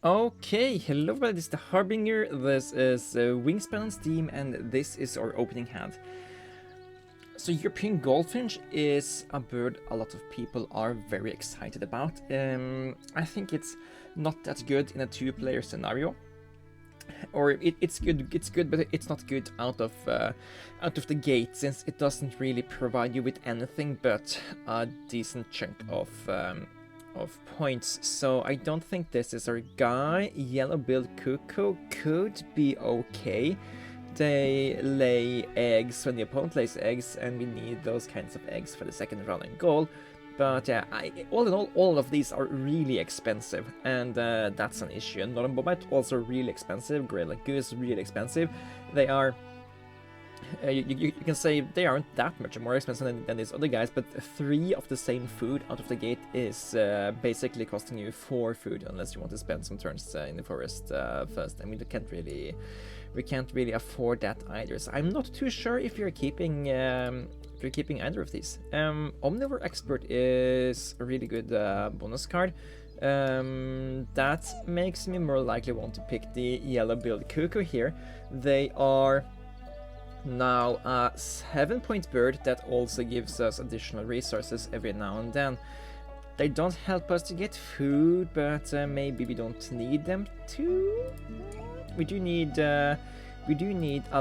Okay, hello everybody, this is the Harbinger, this is Wingspan on Steam, and this is our opening hand. So European Goldfinch is a bird a lot of people are very excited about. I think it's not that good in a two-player scenario. Or it's good, but it's not good out of the gate, since it doesn't really provide you with anything but a decent chunk of points. So I don't think this is our guy. Yellow-billed cuckoo could be okay. They lay eggs when the opponent lays eggs, and we need those kinds of eggs for the second round and goal. But yeah, all in all of these are really expensive, and that's an issue. And Northern Bobite also really expensive. Grey Lag Goose really expensive. They are. You can say they aren't that much more expensive than these other guys, but 3 of the same food out of the gate is basically costing you 4 food, unless you want to spend some turns in the forest first. And we can't really afford that either. So I'm not too sure if you're keeping either of these. Omnivore Expert is a really good bonus card. That makes me more likely want to pick the yellow-billed cuckoo here. They are now a 7-point bird that also gives us additional resources every now and then. They don't help us to get food, but maybe we don't need them to. We do need a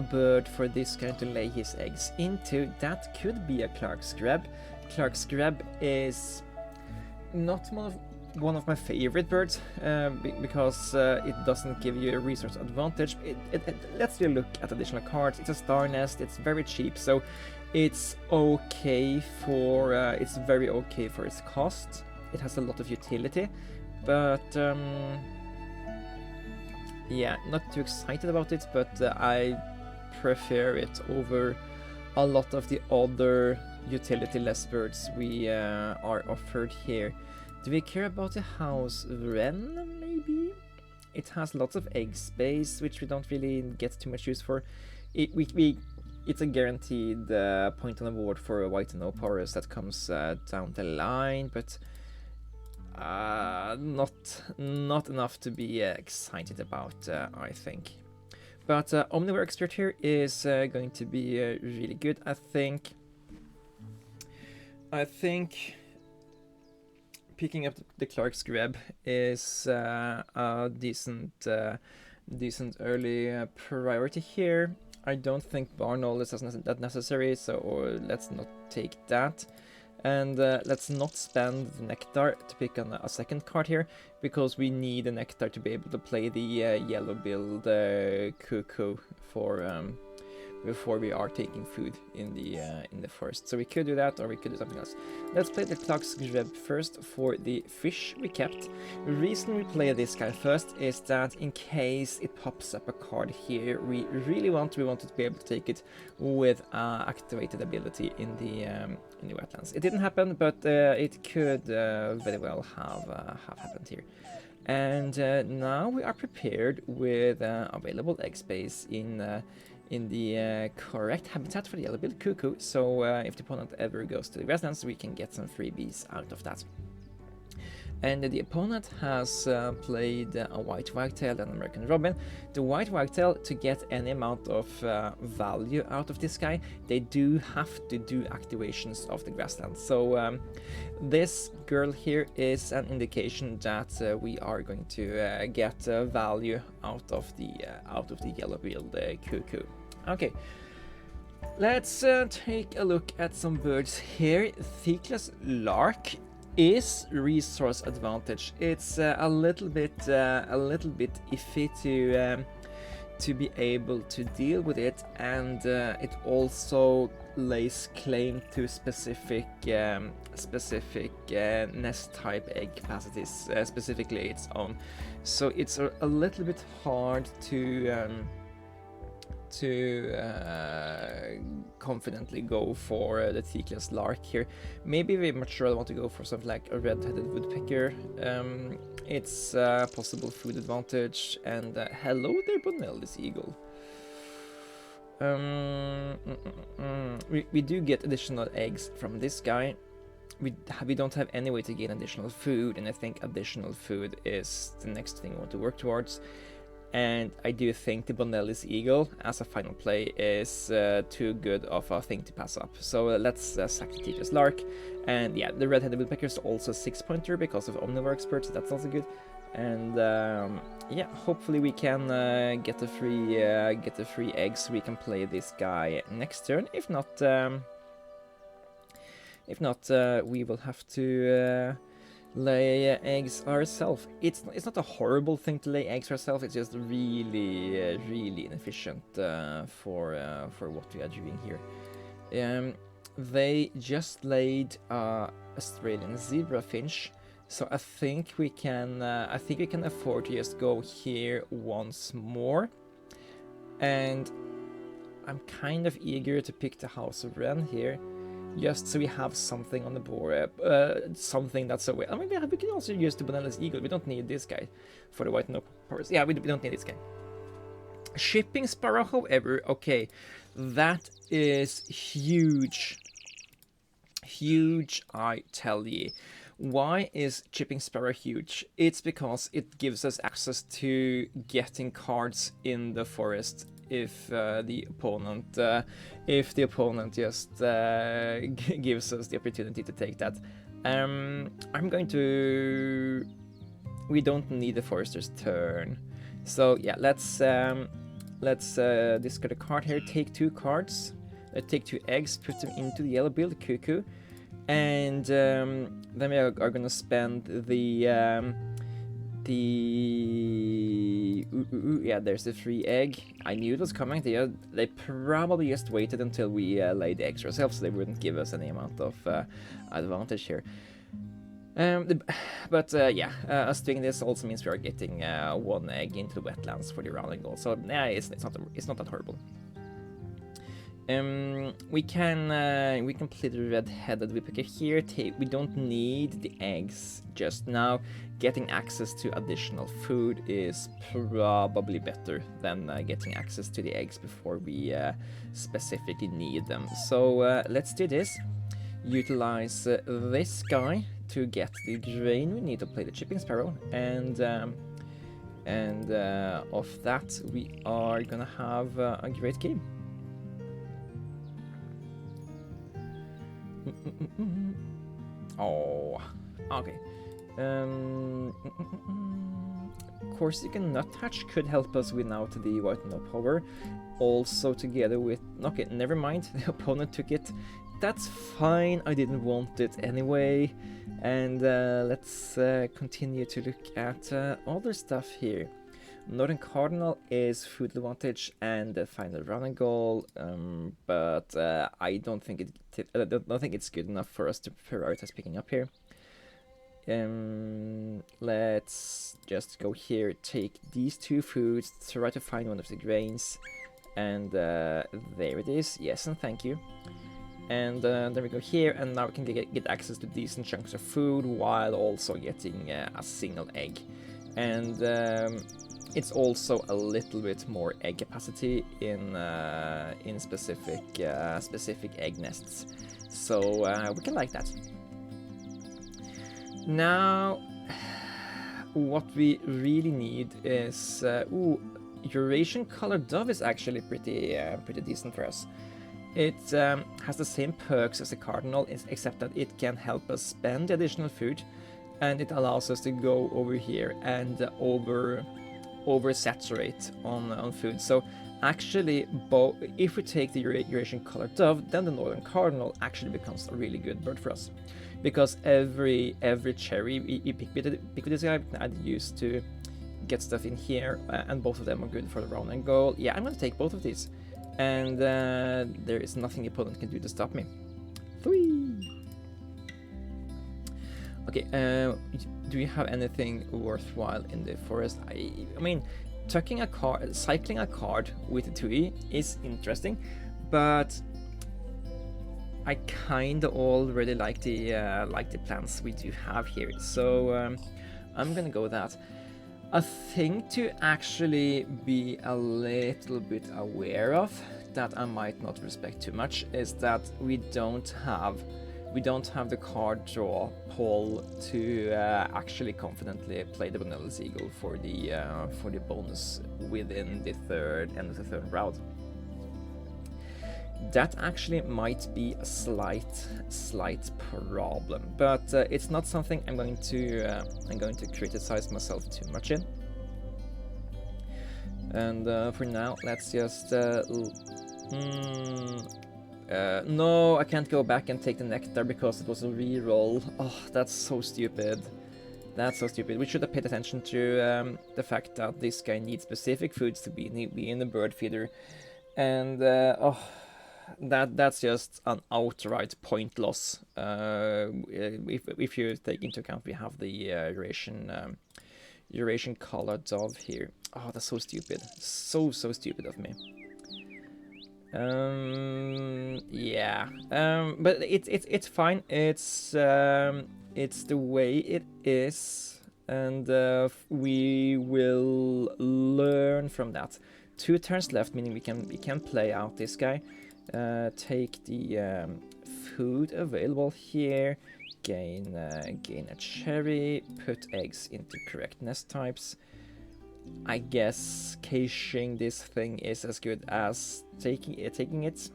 bird for this guy to lay his eggs into. That could be a Clark's Grab. Clark's Grab is not one of my favorite birds because it doesn't give you a resource advantage. It lets you look at additional cards. It's a star nest. It's very cheap, so it's okay for it's very okay for its cost. It has a lot of utility, but yeah, not too excited about it. But I prefer it over a lot of the other utility-less birds we are offered here. Do we care about the house wren, maybe? It has lots of egg space, which we don't really get too much use for. It's a guaranteed point on the board for a white and no powers that comes down the line, but not enough to be excited about, I think. But Omnivore Expert here is going to be really good, I think. Picking up the Clark's Grab is a decent early priority here. I don't think Barnold is that necessary, so let's not take that. And let's not spend the Nectar to pick on a second card here, because we need a Nectar to be able to play the yellow-billed cuckoo before we are taking food in the forest. So we could do that, or we could do something else. Let's play the Clark's Grab first for the fish we kept. The reason we play this guy first is that in case it pops up a card here we really wanted to be able to take it with activated ability in the wetlands. It didn't happen, but it could very well have happened here. And now we are prepared with available egg space in the correct habitat for the yellow-billed cuckoo, so if the opponent ever goes to the grasslands, we can get some freebies out of that. And the opponent has played a white wagtail and American robin. The white wagtail, to get any amount of value out of this guy, they do have to do activations of the grasslands. So this girl here is an indication that we are going to get value out of the yellow-billed cuckoo. Okay, let's take a look at some birds here. Thecla's lark is resource advantage. It's a little bit iffy to be able to deal with it, and it also lays claim to specific nest type egg capacities, specifically its own. So it's a little bit hard to confidently go for the Thecla's lark here. Maybe we much rather want to go for something like a red-headed woodpecker. It's possible food advantage, and hello there, Bonellis eagle. We do get additional eggs from this guy. we don't have any way to gain additional food, and I think additional food is the next thing we want to work towards. And I do think the Bonelli's Eagle as a final play is too good of a thing to pass up. So let's sack the Teacher's Lark. And yeah, the Red-Headed Woodpecker is also a 6-pointer because of Omnivore Expert, so that's also good. And yeah, hopefully we can get the free eggs so we can play this guy next turn. If not, we will have to lay eggs ourselves. It's not a horrible thing to lay eggs ourselves. It's just really really inefficient for what we are doing here. They just laid Australian zebra finch, so I think we can afford to just go here once more. And I'm kind of eager to pick the House of Wren here, just so we have something on the board, something that's away. I mean, we can also use the Bonelli's Eagle. We don't need this guy for the white no powers. Yeah, we don't need this guy. Shipping Sparrow, however, okay, that is huge. Huge, I tell ye. Why is Chipping Sparrow huge? It's because it gives us access to getting cards in the forest if the opponent just gives us the opportunity to take that. I'm going to. We don't need the forester's turn, so yeah, let's discard a card here. Take 2 cards. Take 2 eggs. Put them into the yellow build cuckoo, and then we are gonna spend the yeah, there's the free egg. I knew it was coming. They probably just waited until we laid the eggs ourselves, so they wouldn't give us any amount of advantage here. But yeah, us doing this also means we are getting 1 egg into the wetlands for the rounding goal. So yeah, it's not that horrible. We can play the Red-Headed Woodpecker here. We don't need the eggs just now. Getting access to additional food is probably better than getting access to the eggs before we specifically need them. So let's do this. Utilize this guy to get the grain we need to play the Chipping Sparrow, and of that we are gonna have a great game. Oh, okay. Corsican Nuthatch could help us win out the white no power. Also together with... Okay, never mind. The opponent took it. That's fine. I didn't want it anyway. And let's continue to look at other stuff here. Northern Cardinal is food advantage and the final running goal, but I don't think it's good enough for us to prioritize picking up here. Let's just go here, take these 2 foods, try to find one of the grains, and there it is. Yes, and thank you. And then we go here, and now we can get access to decent chunks of food while also getting a single egg. And it's also a little bit more egg capacity in specific egg nests, so we can like that. Now, what we really need is Eurasian colored dove is actually pretty decent for us. It has the same perks as the cardinal, except that it can help us spend the additional food, and it allows us to go over here and oversaturate on food. So actually, if we take the Eurasian colored dove, then the Northern Cardinal actually becomes a really good bird for us, because every cherry we pick with this guy, we can add use to get stuff in here, and both of them are good for the round and goal. Yeah, I'm gonna take both of these, and there is nothing the opponent can do to stop me. 3. Okay, do you have anything worthwhile in the forest? I mean, cycling a card with a TUI is interesting, but I kinda already like the plans we do have here, so I'm gonna go with that. A thing to actually be a little bit aware of that I might not respect too much is that we don't have we don't have the card draw pool to actually confidently play the Vanilla Seagull for the bonus within the end of the third round. That actually might be a slight problem, but it's not something I'm going to criticize myself too much in. And for now, let's just no, I can't go back and take the nectar because it was a reroll. Oh, that's so stupid. That's so stupid. We should have paid attention to the fact that this guy needs specific foods to be in the bird feeder, and oh, that's just an outright point loss. If you take into account we have the Eurasian collared dove here. Oh, that's so stupid. So stupid of me. Yeah. But it's fine. It's the way it is, and we will learn from that. 2 turns left, meaning we can play out this guy. Take the food available here. Gain a cherry. Put eggs into correct nest types. I guess caching this thing is as good as taking it.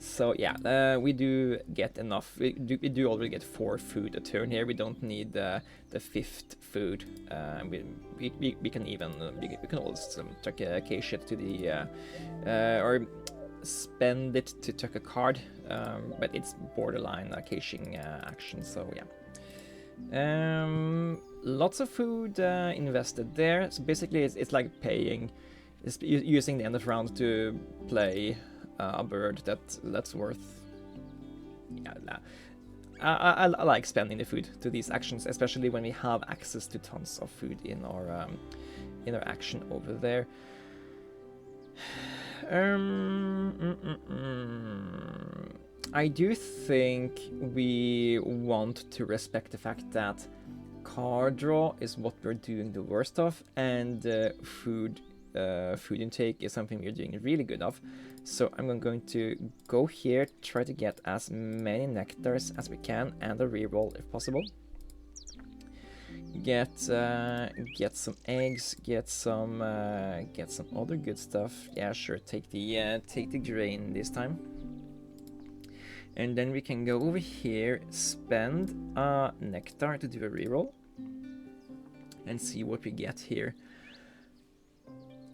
So yeah, we do get enough. We do already get 4 food a turn here. We don't need the 5th food. We can even we can also cache it to the or spend it to tuck a card, but it's borderline a caching action. So yeah. Lots of food invested there. So basically, it's like paying, it's using the end of round to play a bird that's worth. Yeah, I like spending the food to these actions, especially when we have access to tons of food in our action over there. I do think we want to respect the fact that card draw is what we're doing the worst of, and food intake is something we're doing really good of. So I'm going to go here, try to get as many nectars as we can, and a reroll if possible. Get some eggs, get some other good stuff. Yeah, sure. Take the grain this time. And then we can go over here, spend a nectar to do a reroll, and see what we get here.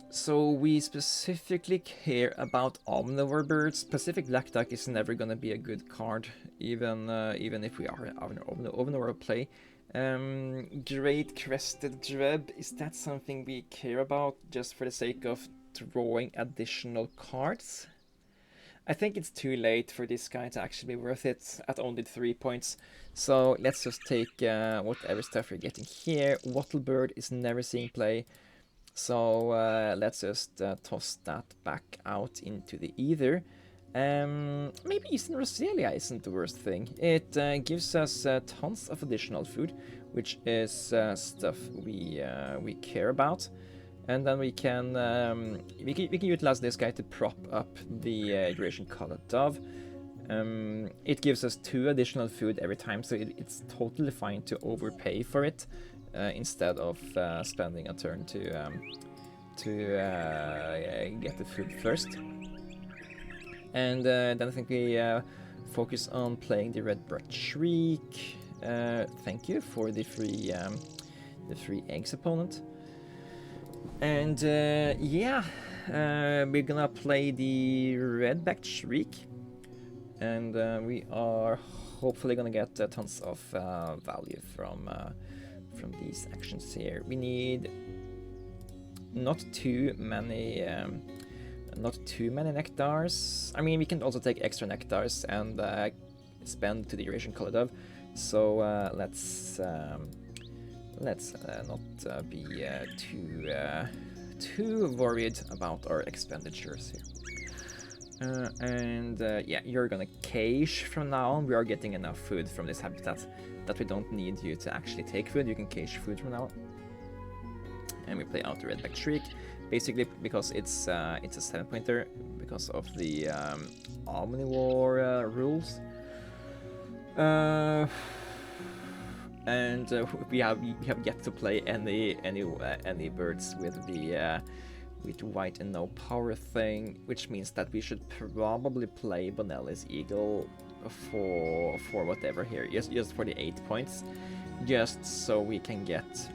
So we specifically care about omnivore birds. Pacific black duck is never gonna be a good card, even if we are on omnivore play. Great crested grub, is that something we care about just for the sake of drawing additional cards? I think it's too late for this guy to actually be worth it at only 3 points. So let's just take whatever stuff we're getting here. Wattlebird is never seeing play. So let's just toss that back out into the ether. Maybe Eastern Roselia isn't the worst thing. It gives us tons of additional food, which is stuff we care about. And then we can utilize this guy to prop up the Eurasian collared dove. It gives us 2 additional food every time, so it's totally fine to overpay for it instead of spending a turn to get the food first. And then I think we focus on playing the red-breast shriek. Thank you for the free eggs, opponent. And yeah, we're gonna play the red-backed shriek, and we are hopefully gonna get tons of value from these actions here. We need not too many nectars. I mean, we can also take extra nectars and spend to the Eurasian collared dove. So let's not be too worried about our expenditures here. Yeah, you're gonna cache from now on. We are getting enough food from this habitat that we don't need you to actually take food. You can cache food from now on. And we play out the red-backed shriek. basically because it's a 7-pointer because of the omnivore rules. And we have yet to play any birds with the with white and no power thing, which means that we should probably play Bonelli's Eagle for whatever here, just for the 8 points, just so we can get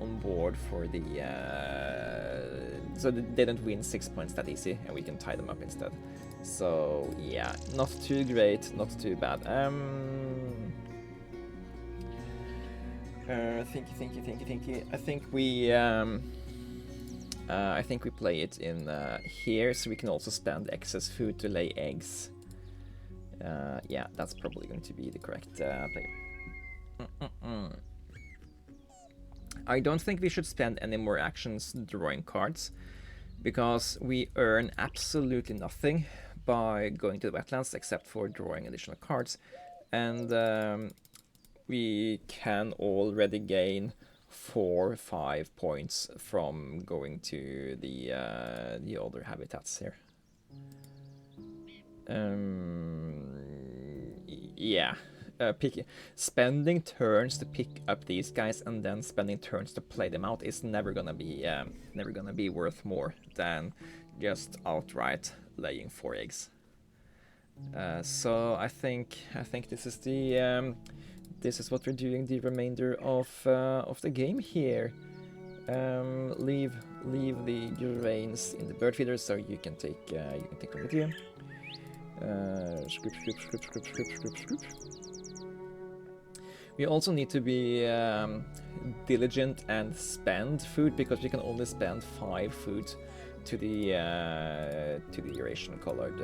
on board for the so they don't win 6 points that easy, and we can tie them up instead. So yeah, not too great, not too bad. Thinky. I think we play it in here, so we can also spend excess food to lay eggs. Yeah, that's probably going to be the correct play. I don't think we should spend any more actions drawing cards, because we earn absolutely nothing by going to the wetlands except for drawing additional cards, and we can already gain 4 or 5 points from going to the other habitats here. Yeah, spending turns to pick up these guys and then spending turns to play them out is never gonna be worth more than just outright laying 4 eggs. So I think this is the this is what we're doing the remainder of the game here. Leave the reins in the bird feeder so you can take them with you. Scoop. We also need to be diligent and spend food, because we can only spend 5 food to the Eurasian colored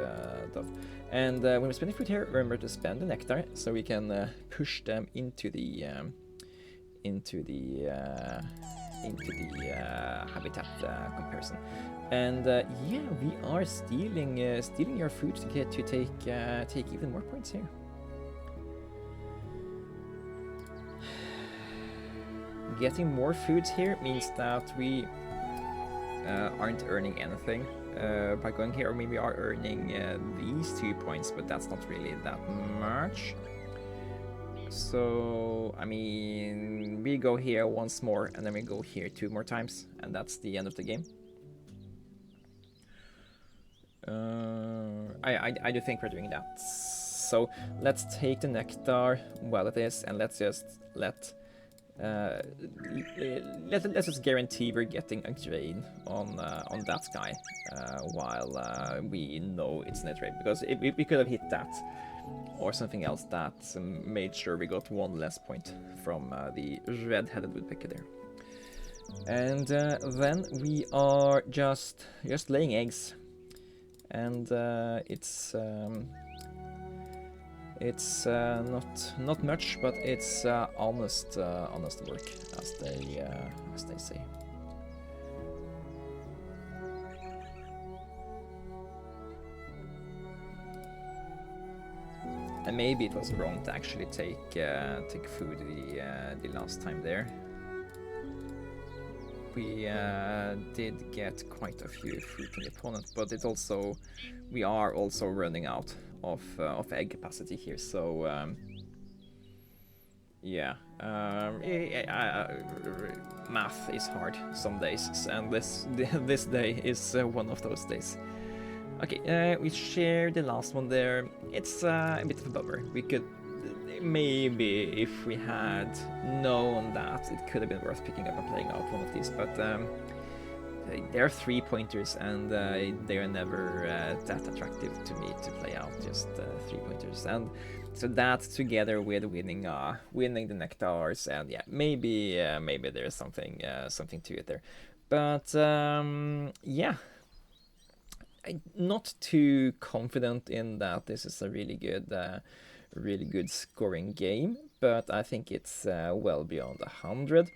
dove. And when we're spending food here, remember to spend the nectar so we can push them into the habitat comparison. And yeah, we are stealing your food to get to take even more points here. Getting more foods here means that we aren't earning anything by going here, or maybe we are earning these 2 points, but that's not really that much. So I mean, we go here once more, and then we go here 2 more times, and that's the end of the game. I do think we're doing that. So let's take the nectar while it is, and let's just let's just guarantee we're getting a grain on that guy while we know it's net rate, because we could have hit that or something else that made sure we got 1 less point from the red-headed woodpecker there. And then we are just laying eggs, and it's not much, but it's honest work, as they say. And maybe it was wrong to actually take food the last time there. We did get quite a few food from the opponent, but it's also, we are also running out of egg capacity here, so yeah, math is hard some days, and this day is one of those days. Okay, we shared the last one there. It's a bit of a bummer. We could maybe, if we had known that, it could have been worth picking up and playing out one of these, but they're 3-pointers, and they are never that attractive to me to play out, just 3-pointers. And so that, together with winning the nectars, and yeah, maybe there's something to it there. But yeah, I'm not too confident in that this is a really good scoring game, but I think it's well beyond 100.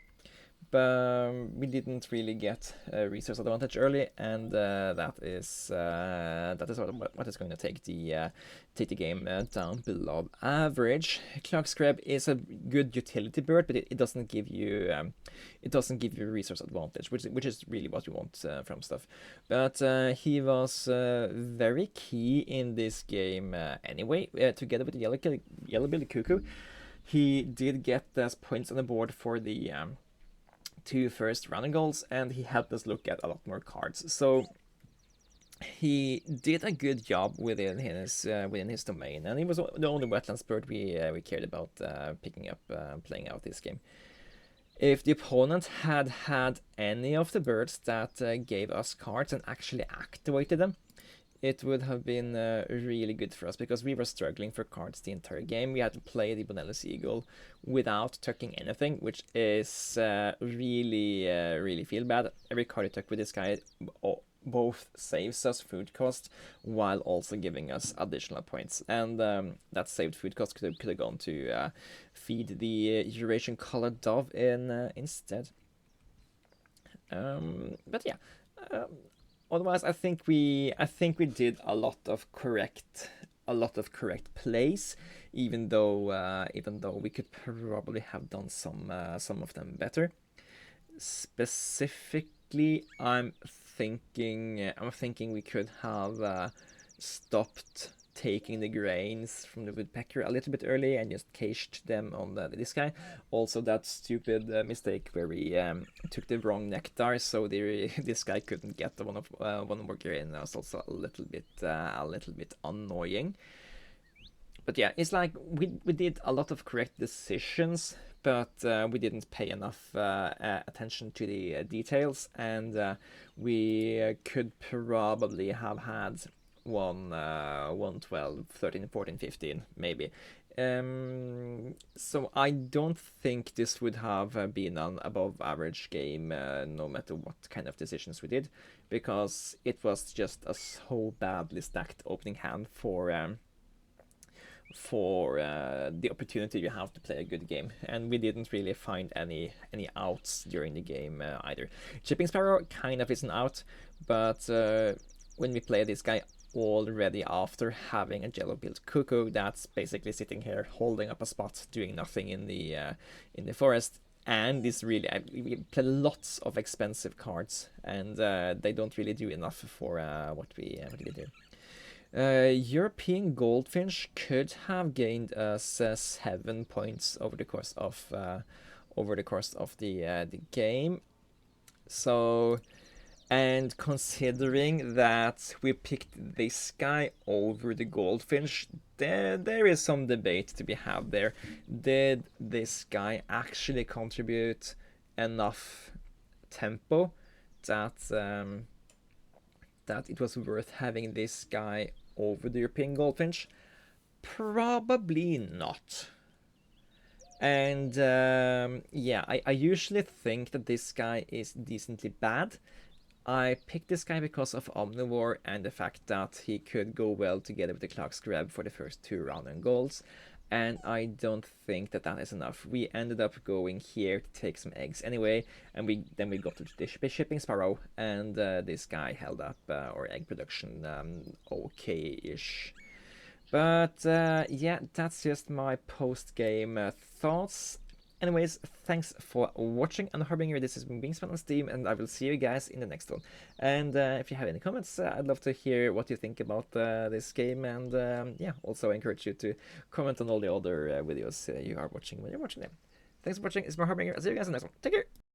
we didn't really get a resource advantage early, and that is what is going to take the game down below average. Clock Scrab is a good utility bird, but it doesn't give you resource advantage, which is really what you want from stuff. But he was very key in this game anyway, together with the yellow-billed cuckoo. He did get us points on the board for the 2 first running goals, and he helped us look at a lot more cards. So he did a good job within his domain, and he was the only wetlands bird we cared about picking up, playing out this game. If the opponent had any of the birds that gave us cards and actually activated them, it would have been really good for us, because we were struggling for cards the entire game. We had to play the Bonelli's Eagle without tucking anything, which is really feel bad. Every card you tuck with this guy both saves us food cost while also giving us additional points. And that saved food cost could have gone to feed the Eurasian colored dove instead. But yeah. Otherwise, I think we did a lot of correct plays, even though we could probably have done some of them better. Specifically, I'm thinking we could have stopped taking the grains from the woodpecker a little bit early and just caged them on this guy. Also, that stupid mistake where we took the wrong nectar, so this guy couldn't get the one more grain. That was also a little bit annoying. But yeah, it's like we did a lot of correct decisions, but we didn't pay enough attention to the details, and we could probably have had 112, 13, 14, 15, maybe. So I don't think this would have been an above average game, no matter what kind of decisions we did, because it was just a so badly stacked opening hand for the opportunity you have to play a good game, and we didn't really find any outs during the game either. Chipping Sparrow kind of is an out, but when we play this guy already after having a yellow-billed cuckoo that's basically sitting here holding up a spot, doing nothing in the forest, and is really we play lots of expensive cards, and they don't really do enough for what we do. European Goldfinch could have gained us 7 points over the course of the game. So, and considering that we picked this guy over the Goldfinch, there is some debate to be had there. Did this guy actually contribute enough tempo that it was worth having this guy over the European Goldfinch? Probably not. And yeah, I usually think that this guy is decently bad. I picked this guy because of Omnivore and the fact that he could go well together with the Clark's Grab for the first 2 round goals, and I don't think that is enough. We ended up going here to take some eggs anyway, and then we got to the Shipping Sparrow, and this guy held up our egg production okay-ish. But yeah, that's just my post-game thoughts. Anyways, thanks for watching, and Harbinger, this is Wingspan on Steam, and I will see you guys in the next one. And if you have any comments, I'd love to hear what you think about this game, and yeah, also I encourage you to comment on all the other videos you are watching when you're watching them. Thanks for watching, it's my Harbinger, I'll see you guys in the next one. Take care!